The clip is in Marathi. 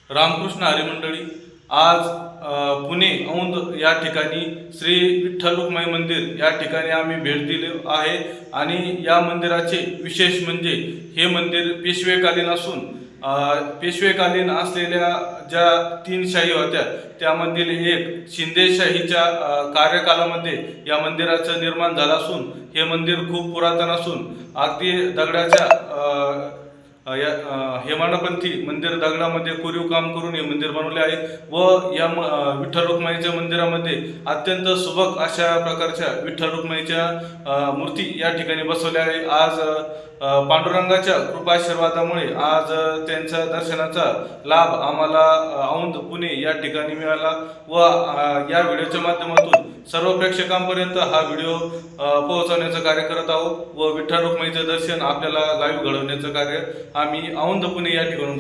रामकृष्ण हरी मंडळी, आज पुणे औंध या ठिकाणी श्री विठ्ठल रुक्माई मंदिर या ठिकाणी आम्ही भेट दिली आहे। आणि या मंदिराचे विशेष म्हणजे हे मंदिर पेशवेकालीन असून पेशवेकालीन असलेल्या ज्या तीन शाही होत्या त्यामधील एक शिंदेशाहीच्या कार्यकालामध्ये या मंदिराचं निर्माण झालं असून हे मंदिर खूप पुरातन असून अगदी दगडाच्या हेमाडपंथी मंदिर दगडामध्ये कोरीव काम करून हे मंदिर बनवले आहे व या विठ्ठल रुक्माईच्या मंदिरामध्ये अत्यंत सुबक अशा प्रकारच्या विठ्ठल रुक्माईच्या मूर्ती या ठिकाणी बसवल्या आहे। आज पांडुरंगाच्या कृपाशीर्वादामुळे आज त्यांच्या दर्शनाचा लाभ आम्हाला औंध पुणे या ठिकाणी मिळाला व या व्हिडिओच्या माध्यमातून सर्व प्रेक्षकांपर्यंत हा व्हिडिओ पोहोचवण्याचं कार्य करत आहोत व विठ्ठल रुक्माईचं दर्शन आपल्याला लाईव्ह घडवण्याचं कार्य आम्ही औंध पुणे या ठिकाणी